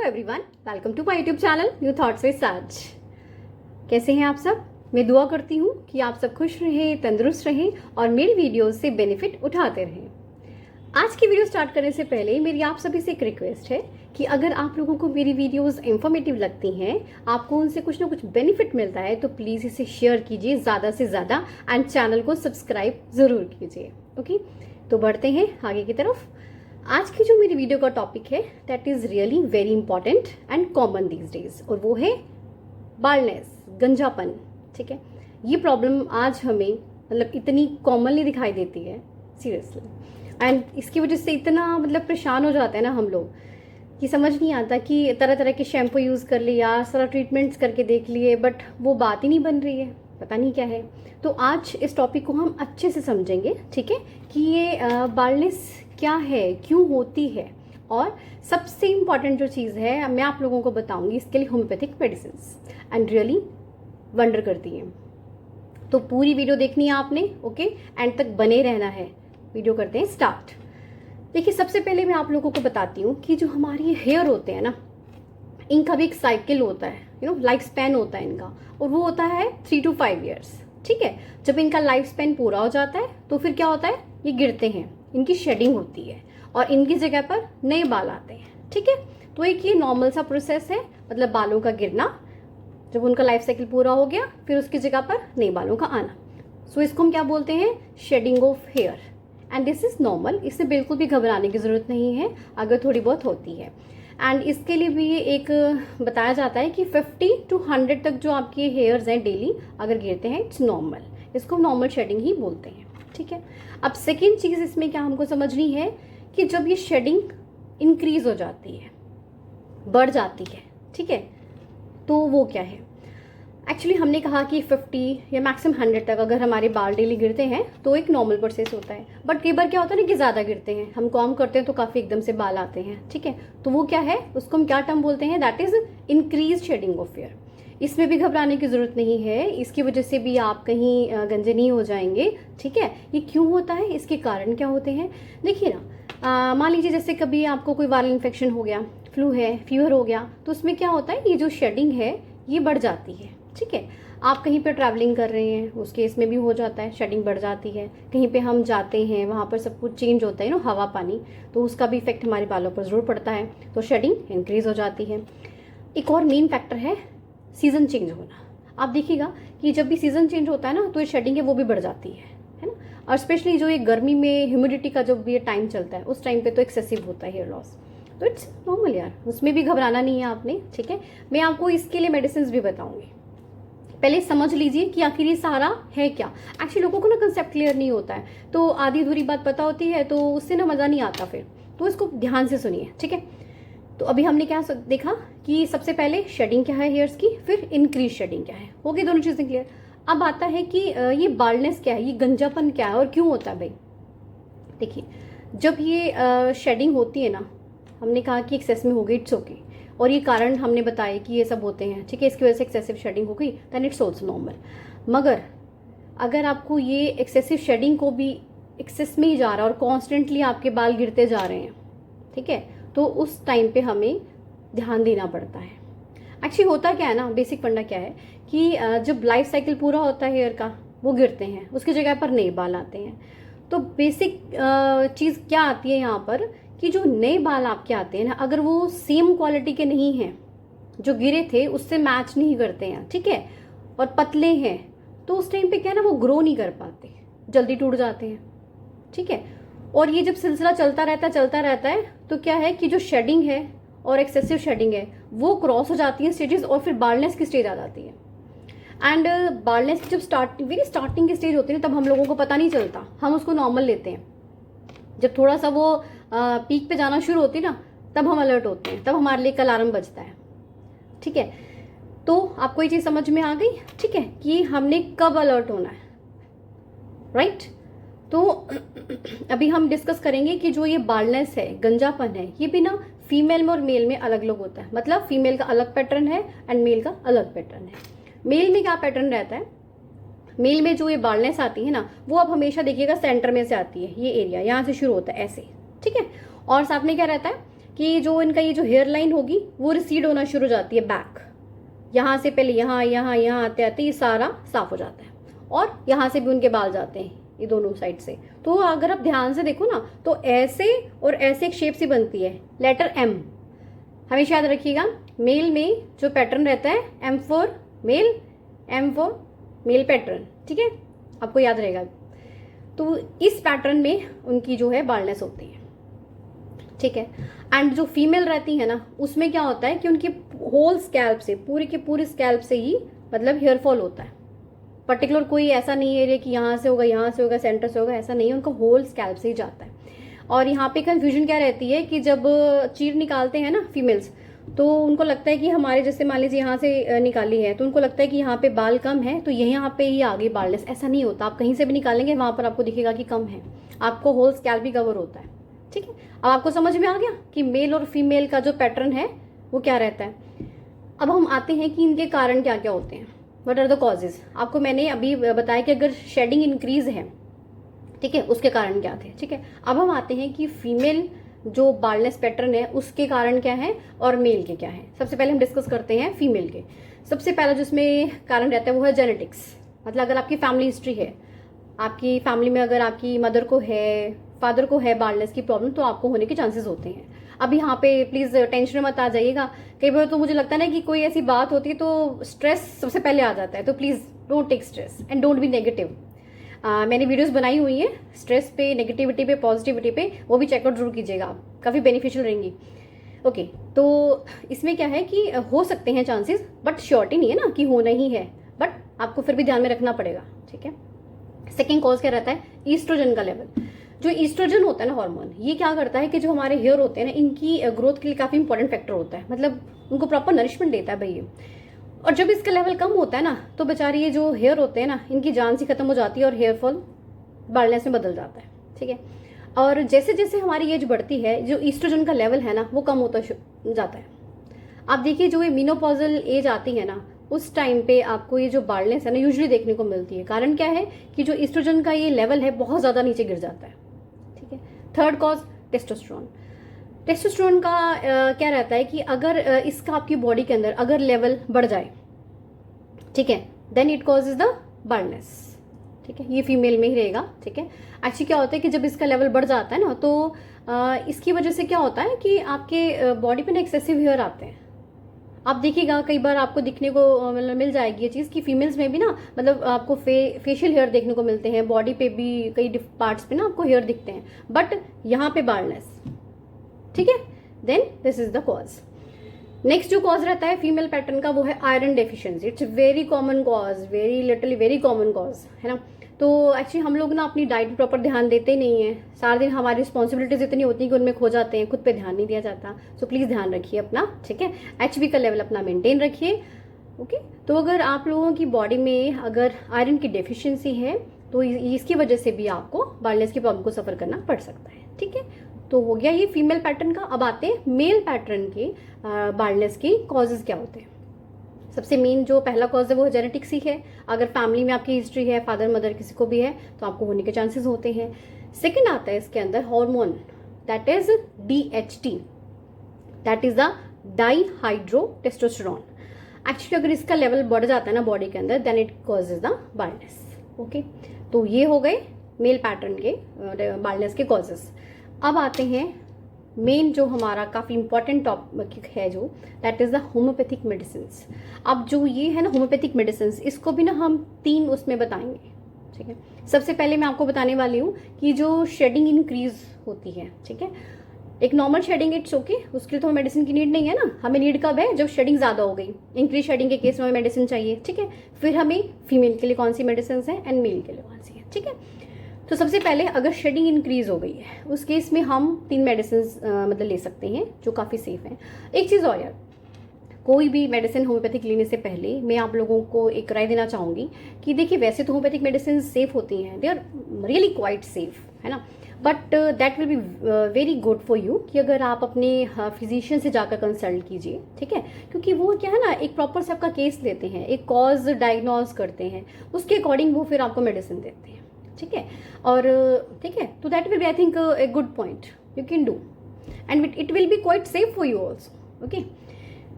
Everyone, welcome to my YouTube channel new thoughts with Saaz. कैसे हैं आप सब? मैं दुआ करती हूँ कि आप सब खुश रहें, तंदुरुस्त रहें और मेरी वीडियोस से बेनिफिट उठाते रहें। आज की वीडियो स्टार्ट करने से पहले मेरी आप सभी से एक रिक्वेस्ट है कि अगर आप लोगों को मेरी वीडियोस इंफॉर्मेटिव लगती हैं, आपको उनसे कुछ ना कुछ बेनिफिट मिलता है, तो प्लीज़ इसे शेयर कीजिए ज़्यादा से ज़्यादा एंड चैनल को सब्सक्राइब ज़रूर कीजिए। ओके, तो बढ़ते हैं आगे की तरफ। आज की जो मेरी वीडियो का टॉपिक है that is really very important and common these days, और वो है बाल्डनेस, गंजापन। ठीक है, ये प्रॉब्लम आज हमें मतलब इतनी कॉमनली दिखाई देती है सीरियसली, एंड इसकी वजह से इतना मतलब परेशान हो जाते हैं ना हम लोग कि समझ नहीं आता कि तरह तरह के शैम्पू यूज़ कर लिया, सारा ट्रीटमेंट्स करके देख लिए, बट वो बात ही नहीं बन रही है, पता नहीं क्या है। तो आज इस टॉपिक को हम अच्छे से समझेंगे, ठीक है, कि ये बाल्डनेस क्या है, क्यों होती है, और सबसे इम्पॉर्टेंट जो चीज़ है मैं आप लोगों को बताऊंगी इसके लिए homeopathic medicines and really wonder करती हैं। तो पूरी वीडियो देखनी है आपने, ओके, एंड तक बने रहना है। वीडियो करते हैं स्टार्ट। देखिए, सबसे पहले मैं आप लोगों को बताती हूँ कि जो हमारे हेयर होते हैं ना, इनका भी एक साइकिल होता है, लाइफ स्पैन होता है इनका, और वो होता है 3 to 5 years। ठीक है, जब इनका लाइफ स्पैन पूरा हो जाता है तो फिर क्या होता है, ये गिरते हैं, इनकी शेडिंग होती है और इनकी जगह पर नए बाल आते हैं। ठीक है, तो एक ये नॉर्मल सा प्रोसेस है, मतलब बालों का गिरना, जब उनका लाइफ साइकिल पूरा हो गया फिर उसकी जगह पर नए बालों का आना। सो इसको हम क्या बोलते हैं, shedding of hair, and this is normal. इसमें बिल्कुल भी घबराने की जरूरत नहीं है अगर थोड़ी बहुत होती है। एंड इसके लिए भी ये एक बताया जाता है कि 50 to 100 तक जो आपके हेयर्स हैं डेली अगर गिरते हैं, इट्स नॉर्मल, इसको नॉर्मल शेडिंग ही बोलते हैं। ठीक है, अब सेकेंड चीज़ इसमें क्या हमको समझनी है कि जब ये शेडिंग इंक्रीज हो जाती है, बढ़ जाती है, ठीक है, तो वो क्या है। एक्चुअली हमने कहा कि 50 या मैक्सिमम 100 तक अगर हमारे बाल डेली गिरते हैं तो एक नॉर्मल प्रोसेस होता है, बट कई बार क्या होता है ना कि ज़्यादा गिरते हैं, हम काम करते हैं तो काफ़ी एकदम से बाल आते हैं। ठीक है, तो वो क्या है, उसको हम क्या टर्म बोलते हैं, that is increase shedding of hair. इसमें भी घबराने की ज़रूरत नहीं है, इसकी वजह से भी आप कहीं गंजे नहीं हो जाएंगे। ठीक है, ये क्यों होता है, इसके कारण क्या होते हैं। देखिए ना, मान लीजिए जैसे कभी आपको कोई वायरल इन्फेक्शन हो गया, फ्लू है, फीवर हो गया, तो उसमें क्या होता है, ये जो शेडिंग है ये बढ़ जाती है। ठीक है, आप कहीं पे ट्रैवलिंग कर रहे हैं, उस केस में भी हो जाता है, शेडिंग बढ़ जाती है। कहीं पे हम जाते हैं, वहाँ पर सब कुछ चेंज होता है ना, हवा पानी, तो उसका भी इफेक्ट हमारे बालों पर ज़रूर पड़ता है, तो शेडिंग इंक्रीज हो जाती है। एक और मेन फैक्टर है सीज़न चेंज होना। आप देखिएगा कि जब भी सीज़न चेंज होता है ना, तो ये शेडिंग है वो भी बढ़ जाती है ना। और स्पेशली जो ये गर्मी में ह्यूमिडिटी का जब ये टाइम चलता है, उस टाइम पे तो एक्सेसिव होता है हेयर लॉस, तो इट्स नॉर्मल यार, उसमें भी घबराना नहीं है आपने। ठीक है, मैं आपको इसके लिए मेडिसिन भी बताऊंगी। पहले समझ लीजिए कि आखिर ये सहारा है क्या। एक्चुअली लोगों को ना कंसेप्ट क्लियर नहीं होता है, तो आधी अधूरी बात पता होती है तो उससे ना मज़ा नहीं आता फिर, तो इसको ध्यान से सुनिए। ठीक है, तो अभी हमने क्या देखा कि सबसे पहले शेडिंग क्या है हेयर्स की, फिर इंक्रीज शेडिंग क्या है, हो गई दोनों चीज़ें क्लियर। अब आता है कि ये बाल्डनेस क्या है, ये गंजापन क्या है और क्यों होता है भाई। देखिए, जब ये शेडिंग होती है ना, हमने कहा कि एक्सेस में हो गई, इट्स ओके, और ये कारण हमने बताए कि ये सब होते हैं। ठीक है, इसकी वजह से एक्सेसिव शेडिंग हो गई, दैन इट्स ऑल्सो नॉर्मल। मगर अगर आपको ये एक्सेसिव शेडिंग को भी एक्सेस में ही जा रहा है और कॉन्स्टेंटली आपके बाल गिरते जा रहे हैं, ठीक है, तो उस टाइम पे हमें ध्यान देना पड़ता है। एक्चुअली होता क्या है ना, बेसिक फंडा क्या है कि जब लाइफ साइकिल पूरा होता है हेयर का, वो गिरते हैं, उसकी जगह पर नए बाल आते हैं। तो बेसिक चीज़ क्या आती है यहाँ पर कि जो नए बाल आपके आते हैं ना, अगर वो सेम क्वालिटी के नहीं हैं, जो गिरे थे उससे मैच नहीं करते हैं, ठीक है, और पतले हैं, तो उस टाइम पे क्या है ना, वो ग्रो नहीं कर पाते, जल्दी टूट जाते हैं। ठीक है, और ये जब सिलसिला चलता रहता है तो क्या है कि जो शेडिंग है और एक्सेसिव शेडिंग है वो क्रॉस हो जाती है स्टेजेस, और फिर बाल्डनेस की स्टेज आ जाती है। एंड बाल्डनेस की जब वेरी स्टार्टिंग की स्टेज होती है ना, तब हम लोगों को पता नहीं चलता, हम उसको नॉर्मल लेते हैं। जब थोड़ा सा वो पीक पे जाना शुरू होती है ना, तब हम अलर्ट होते हैं, तब हमारे लिए अलार्म बजता है। ठीक है, तो आपको ये चीज़ समझ में आ गई, ठीक है, कि हमने कब अलर्ट होना है, राइट। तो अभी हम डिस्कस करेंगे कि जो ये बाल्डनेस है, गंजापन है, ये भी ना फीमेल में और मेल में अलग अलग होता है। मतलब फीमेल का अलग पैटर्न है एंड मेल का अलग पैटर्न है। मेल में क्या पैटर्न रहता है, मेल में जो ये बाल्डनेस आती है ना, वो आप हमेशा देखिएगा सेंटर में से आती है, ये एरिया यहाँ से शुरू होता है ऐसे। ठीक है, और साथ में क्या रहता है कि जो इनका ये जो हेयर लाइन होगी वो रिसीड होना शुरू हो जाती है बैक, यहाँ से पहले यहाँ यहाँ यहाँ आते आते ये सारा साफ हो जाता है, और यहाँ से भी उनके बाल जाते हैं ये दोनों साइड से। तो अगर आप ध्यान से देखो ना तो ऐसे और ऐसे एक शेप सी बनती है, लेटर M। हमेशा याद रखिएगा, मेल में जो पैटर्न रहता है M for male, M for male pattern, ठीक है, आपको याद रहेगा। तो इस पैटर्न में उनकी जो है बाल्डनेस होती है, ठीक है। एंड जो फीमेल रहती है ना उसमें क्या होता है कि उनकी होल स्कैल्प से, पूरी की पूरी स्कैल्प से ही मतलब हेयर फॉल होता है। पर्टिकुलर कोई ऐसा नहीं एरिया कि यहाँ से होगा, यहाँ से होगा, सेंटर से होगा, ऐसा नहीं है, उनका होल स्कैल्प से ही जाता है। और यहाँ पे कंफ्यूजन क्या रहती है कि जब चीर निकालते हैं ना फीमेल्स, तो उनको लगता है कि हमारे जैसे मान लीजिए यहाँ से निकाली है तो उनको लगता है कि यहाँ पे बाल कम है तो यहाँ पे ही आ गई बालनेस। ऐसा नहीं होता, आप कहीं से भी निकालेंगे वहाँ पर आपको दिखेगा कि कम है, आपको होल स्कैल्प भी कवर होता है, ठीक है। अब आपको समझ में आ गया कि मेल और फीमेल का जो पैटर्न है वो क्या रहता है। अब हम आते हैं कि इनके कारण क्या क्या होते हैं, व्हाट आर द कॉजेज। आपको मैंने अभी बताया कि अगर शेडिंग इंक्रीज है, ठीक है, उसके कारण क्या थे, ठीक है। अब हम आते हैं कि फीमेल जो बाल्डनेस पैटर्न है उसके कारण क्या है और मेल के क्या है। सबसे पहले हम डिस्कस करते हैं फीमेल के। सबसे पहला जिसमें कारण रहता है वो है जेनेटिक्स। मतलब अगर आपकी फैमिली हिस्ट्री है, आपकी फैमिली में अगर आपकी मदर को है, फादर को है बाल्डनेस की प्रॉब्लम, तो आपको होने के चांसेस होते हैं। अब यहाँ पे प्लीज टेंशन मत आ जाइएगा। कई बार तो मुझे लगता है ना कि कोई ऐसी बात होती है तो स्ट्रेस सबसे पहले आ जाता है, तो please don't take stress and don't be negative. मैंने वीडियोस बनाई हुई हैं स्ट्रेस पे, नेगेटिविटी पे, पॉजिटिविटी पे, वो भी चेकआउट जरूर कीजिएगा, काफ़ी बेनिफिशियल रहेंगी। ओके, तो इसमें क्या है कि हो सकते हैं चांसेस, बट श्योरिटी नहीं है ना कि होना ही है, बट आपको फिर भी ध्यान में रखना पड़ेगा, ठीक है। सेकेंड कॉज क्या रहता है, ईस्ट्रोजन का लेवल। जो ईस्ट्रोजन होता है ना हार्मोन, ये क्या करता है कि जो हमारे हेयर होते हैं ना, इनकी ग्रोथ के लिए काफ़ी इंपॉर्टेंट फैक्टर होता है, मतलब उनको प्रॉपर नरिशमेंट देता है भाई। और जब इसका लेवल कम होता है ना तो बेचारी ये जो हेयर होते हैं ना, इनकी जान सी खत्म हो जाती है और हेयर फॉल बाल्डनेस में बदल जाता है, ठीक है। और जैसे जैसे हमारी एज बढ़ती है, जो ईस्ट्रोजन का लेवल है ना वो कम होता जाता है। आप देखिए जो ये मीनोपॉजल एज आती है ना, उस टाइम पे आपको ये जो बाल्डनेस है ना यूजुअली देखने को मिलती है। कारण क्या है कि जो ईस्ट्रोजन का ये लेवल है बहुत ज़्यादा नीचे गिर जाता है, ठीक है। Third cause testosterone. टेस्टोस्टेरोन का क्या रहता है कि अगर इसका आपकी बॉडी के अंदर अगर लेवल बढ़ जाए, ठीक है, then it causes the baldness, ठीक है। ये फीमेल में ही रहेगा, ठीक है। एक्चुअली क्या होता है कि जब इसका लेवल बढ़ जाता है ना तो इसकी वजह से क्या होता है कि आपके बॉडी पे ना एक्सेसिव हेयर आते हैं। आप देखिएगा कई बार आपको दिखने को मिल जाएगी ये चीज़ कि फीमेल्स में भी ना मतलब आपको फेशियल हेयर देखने को मिलते हैं, बॉडी पे भी कई पार्ट्स पे ना आपको हेयर दिखते हैं, बट यहाँ पे बाल्डनेस, ठीक है। Then this is the cause. Next जो कॉज रहता है फीमेल पैटर्न का वो है iron deficiency. It's very common cause, very literally very common cause, है ना। तो एक्चुअली हम लोग ना अपनी डाइट पर प्रॉपर ध्यान देते ही नहीं है। सारा दिन हमारी रिस्पॉन्सिबिलिटीज इतनी होती हैं कि उनमें खो जाते हैं, खुद पे ध्यान नहीं दिया जाता। सो प्लीज़ ध्यान रखिए अपना, ठीक है। HB का लेवल अपना मेंटेन रखिए, ओके। तो अगर आप लोगों की बॉडी में अगर आयरन की डेफिशिएंसी है तो इसकी वजह से भी आपको बाल्डनेस की प्रॉब्लम को सफ़र करना पड़ सकता है, ठीक है। तो हो गया ये फीमेल पैटर्न का। अब आते हैं मेल पैटर्न के बाल्डनेस की कॉजेज क्या होते हैं। सबसे मेन जो पहला कॉज है वो जेनेटिक्स ही है। अगर फैमिली में आपकी हिस्ट्री है, फादर मदर किसी को भी है, तो आपको होने के चांसेस होते हैं। सेकंड आता है इसके अंदर hormone, that is DHT, that is the dihydrotestosterone. Actually अगर इसका लेवल बढ़ जाता है ना बॉडी के अंदर, then it causes the baldness, okay. तो ये हो गए मेल पैटर्न के बाल्डनेस के कॉजेस। अब आते हैं मेन जो हमारा काफ़ी इंपॉर्टेंट टॉपिक है जो, that is the homeopathic medicine. अब जो ये है ना होम्योपैथिक मेडिसिन, इसको भी ना हम 3 उसमें बताएंगे, ठीक है। सबसे पहले मैं आपको बताने वाली हूँ कि जो शेडिंग इंक्रीज होती है, ठीक है। एक नॉर्मल शेडिंग इट्स ओके, उसके लिए तो हमें मेडिसिन की नीड नहीं है ना। हमें नीड कब है, जब शेडिंग ज़्यादा हो गई। इंक्रीज शेडिंग के केस में हमें मेडिसिन चाहिए, ठीक है। फिर हमें फीमेल के लिए कौन सी मेडिसिन है एंड मेल के लिए कौन सी है, ठीक है। तो सबसे पहले अगर शेडिंग इंक्रीज हो गई है उस केस में हम 3 मेडिसिन मतलब ले सकते हैं जो काफ़ी सेफ हैं। एक चीज़ और यार, कोई भी मेडिसिन होम्योपैथिक लेने से पहले मैं आप लोगों को एक राय देना चाहूँगी कि देखिए वैसे तो होम्योपैथिक मेडिसिन सेफ होती हैं, they are really quite safe, है ना। But that will be very good for you कि अगर आप अपने फिजिशियन से जाकर कंसल्ट कीजिए, ठीक है। क्योंकि वो क्या है ना, एक प्रॉपर से आपका केस लेते हैं, एक कॉज डायग्नोज करते हैं, उसके अकॉर्डिंग वो फिर आपको मेडिसिन देते हैं, ठीक है। और ठीक है, तो that will be I think a good point you can do. And it will be quite safe for you also. Okay,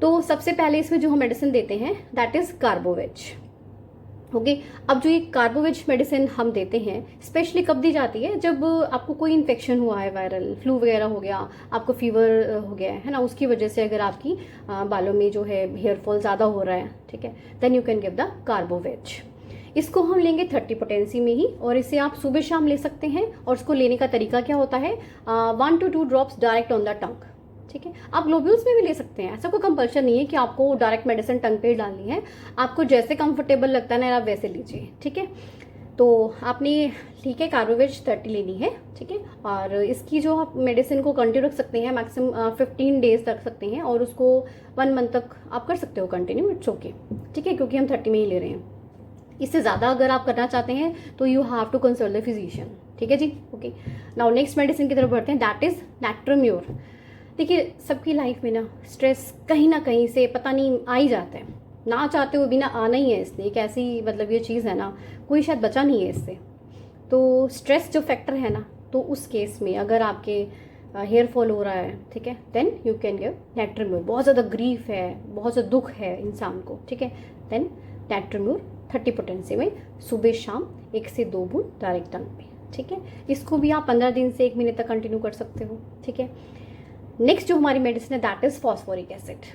तो सबसे पहले इसमें जो हम मेडिसिन देते हैं दैट इज कार्बोवेज। ओके, अब जो ये कार्बोवेज मेडिसिन हम देते हैं स्पेशली कब दी जाती है, जब आपको कोई इन्फेक्शन हुआ है, वायरल फ्लू वगैरह हो गया, आपको फीवर हो गया है ना, उसकी वजह से अगर आपकी बालों में जो है हेयर फॉल ज़्यादा हो रहा है, ठीक है, then you can give the carbo veg. इसको हम लेंगे 30 पोटेंसी में ही, और इसे आप सुबह शाम ले सकते हैं। और इसको लेने का तरीका क्या होता है, 1 to 2 drops direct on the टंग, ठीक है। आप ग्लोब्यूल्स में भी ले सकते हैं, ऐसा कोई कंपल्शन नहीं है कि आपको डायरेक्ट मेडिसिन टंग पे डालनी है, आपको जैसे कंफर्टेबल लगता है ना आप वैसे लीजिए, ठीक है। तो आपने ठीक है कार्बोवेज 30 लेनी है, ठीक है, और इसकी जो आप मेडिसिन को कंटिन्यू रख सकते हैं, मैक्सिमम 15 डेज रख सकते हैं, और उसको 1 मंथ तक आप कर सकते हो कंटिन्यू, इट्स ओके, ठीक है, क्योंकि हम 30 में ही ले रहे हैं। इससे ज़्यादा अगर आप करना चाहते हैं तो you have to consult the physician, ठीक है जी। ओके, नाउ नेक्स्ट मेडिसिन की तरफ बढ़ते हैं, दैट इज नेट्रोम्योर। देखिए सबकी लाइफ में ना स्ट्रेस कहीं ना कहीं से पता नहीं आ ही जाता है, ना चाहते हुए भी ना आना ही है। इसलिए एक ऐसी मतलब ये चीज़ है ना, कोई शायद बचा नहीं है इससे। तो स्ट्रेस जो फैक्टर है ना, तो उस केस में अगर आपके हेयर फॉल हो रहा है, ठीक है, देन यू कैन गिव नेट्रोम्योर। बहुत ज़्यादा ग्रीफ है, बहुत ज़्यादा दुख है इंसान को, ठीक है, देन नेट्रोम्योर 30 पोटेंसी में सुबह शाम 1 से 2 बूंद डायरेक्ट टंग पे, ठीक है। इसको भी आप 15 दिन से 1 महीने तक कंटिन्यू कर सकते हो, ठीक है। नेक्स्ट जो हमारी मेडिसिन है दैट इज फॉस्फोरिक एसिड।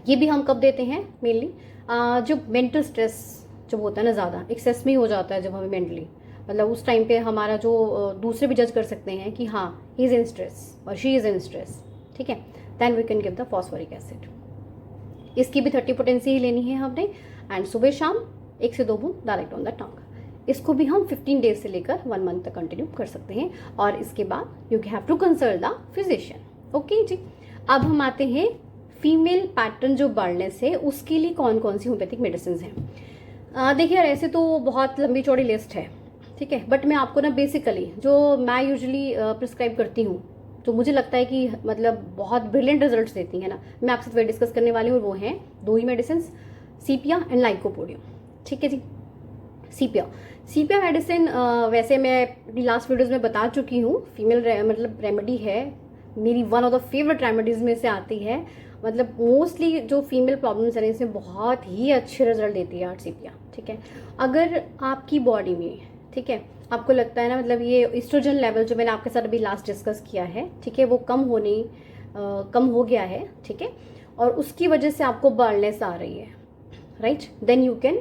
ये भी हम कब देते हैं, मेनली जब मेंटल स्ट्रेस जब होता है ना, ज़्यादा एक्सेस में हो जाता है जब हमें मेंटली, मतलब उस टाइम पे हमारा जो दूसरे भी जज कर सकते हैं कि हाँ ही इज़ इन स्ट्रेस और शी इज़ इन स्ट्रेस, ठीक है, then we can give the phosphoric acid. इसकी भी 30 पोटेंसी ही लेनी है हमने, एंड सुबह शाम 1 से 2 बूंद डायरेक्ट ऑन द टंग। इसको भी हम 15 डेज से लेकर 1 मंथ तक कंटिन्यू कर सकते हैं, और इसके बाद you have to consult the physician. Okay जी, अब हम आते हैं फीमेल पैटर्न जो बाल्डनेस है उसके लिए कौन कौन सी होम्योपैथिक मेडिसिन हैं। देखिए यार, ऐसे तो बहुत लंबी चौड़ी लिस्ट है, ठीक है, बट मैं आपको ना बेसिकली जो मैं यूजुअली प्रिस्क्राइब करती हूँ, तो मुझे लगता है कि मतलब बहुत ब्रिलियंट रिजल्ट्स देती है ना, मैं आपसे वही डिस्कस करने वाली हूँ। वो हैं 2 ही मेडिसिन, सीपिया एंड लाइकोपोडियम, ठीक है जी। सीपिया मेडिसिन वैसे मैं अपनी लास्ट वीडियोज़ में बता चुकी हूँ, फीमेल मतलब रेमेडी है, मेरी one of the favourite remedies में से आती है। मतलब मोस्टली जो फीमेल प्रॉब्लम्स हैं इसमें बहुत ही अच्छे रिजल्ट देती है सीपिया, ठीक है। अगर आपकी बॉडी में, ठीक है, आपको लगता है ना मतलब ये एस्ट्रोजन लेवल जो मैंने आपके साथ अभी लास्ट डिस्कस किया है, ठीक है, वो कम हो गया है, ठीक है, और उसकी वजह से आपको बाल्डनेस आ रही है, right, then you can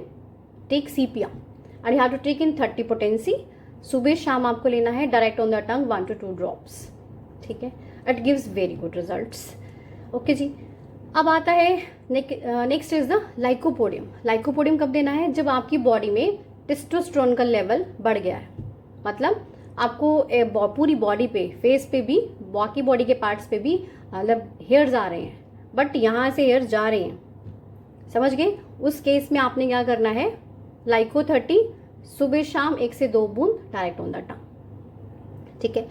take sepia and you have to take in 30 potency. सुबह शाम आपको लेना है direct on the tongue 1 to 2 drops, ठीक है, it gives very good results. Okay जी, अब आता है next is the lycopodium. Lycopodium कब देना है, जब आपकी बॉडी में टेस्टोस्टेरोन का लेवल बढ़ गया है, मतलब आपको पूरी बॉडी पे, फेस पे भी, बाकी बॉडी के पार्ट्स पे भी मतलब हेयर्स आ रहे हैं, बट यहाँ से हेयर्स जा रहे हैं, समझ गए। उस केस में आपने क्या करना है, लाइको 30 सुबह शाम 1 से 2 बूंद डायरेक्ट ऑन द टंग, ठीक है।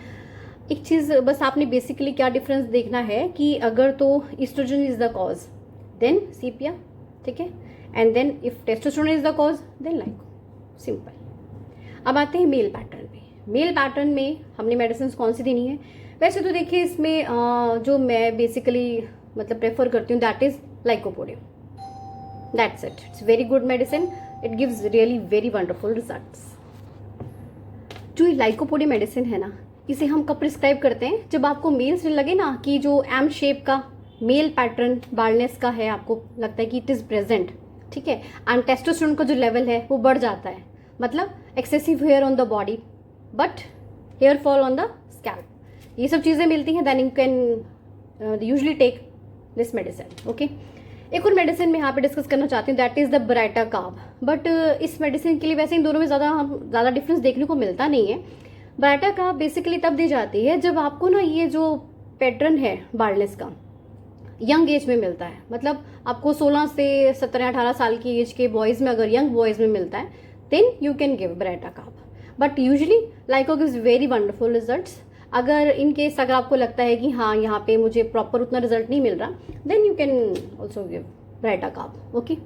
एक चीज़ बस आपने बेसिकली क्या डिफरेंस देखना है कि अगर तो estrogen is the cause then sepia, ठीक है, and then if testosterone is the cause then lyco, simple. अब आते हैं मेल पैटर्न में। मेल पैटर्न में हमने मेडिसिन कौन सी देनी है, वैसे तो देखिए इसमें जो मैं बेसिकली मतलब प्रेफर करती हूँ that is lycopodium, that's it, it's very good medicine, it gives really very wonderful results. जो ये लाइकोपोडियम मेडिसिन है ना, इसे हम कब प्रिस्क्राइब करते हैं, जब आपको मेल से लगे ना कि जो एम शेप का मेल पैटर्न बाल्डनेस का है, आपको लगता है कि इट इज़ प्रेजेंट, ठीक है, एंड टेस्टोस्टेरोन का जो लेवल है वो बढ़ जाता है, मतलब excessive hair on the body but hair fall on the scalp, ये सब चीज़ें मिलती हैं, then you can usually take this medicine. Okay, एक और मेडिसिन मैं यहाँ पे डिस्कस करना चाहती हूँ, that is the baryta carb. But इस मेडिसिन के लिए वैसे इन दोनों में ज़्यादा डिफरेंस देखने को मिलता नहीं है। ब्राइटा कार्ब बेसिकली तब दी जाती है जब आपको ना ये जो पैटर्न है बाल्डनेस का यंग एज में मिलता है, मतलब आपको 16 से 17-18 साल की एज के बॉयज़ में, अगर यंग बॉयज़ में मिलता है, then you can give baryta carb. But usually lyco gives very wonderful results. अगर इन केस अगर आपको लगता है कि हाँ यहाँ पे मुझे प्रॉपर उतना रिजल्ट नहीं मिल रहा, then you can also give baryta carb. Okay,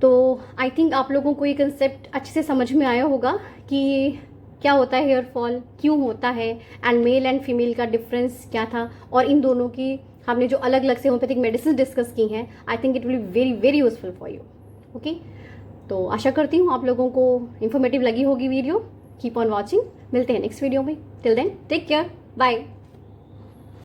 तो आई थिंक आप लोगों को ये कंसेप्ट अच्छे से समझ में आया होगा कि क्या होता है हेयर फॉल, क्यों होता है, एंड मेल एंड फीमेल का डिफरेंस क्या था, और इन दोनों की हमने जो अलग अलग से होम्योपैथिक मेडिसिन डिस्कस की हैं, I think it will be very very useful for you. Okay, तो आशा करती हूँ आप लोगों को इन्फॉर्मेटिव लगी होगी वीडियो। कीप ऑन वॉचिंग, मिलते हैं नेक्स्ट वीडियो में। Till then take care, bye.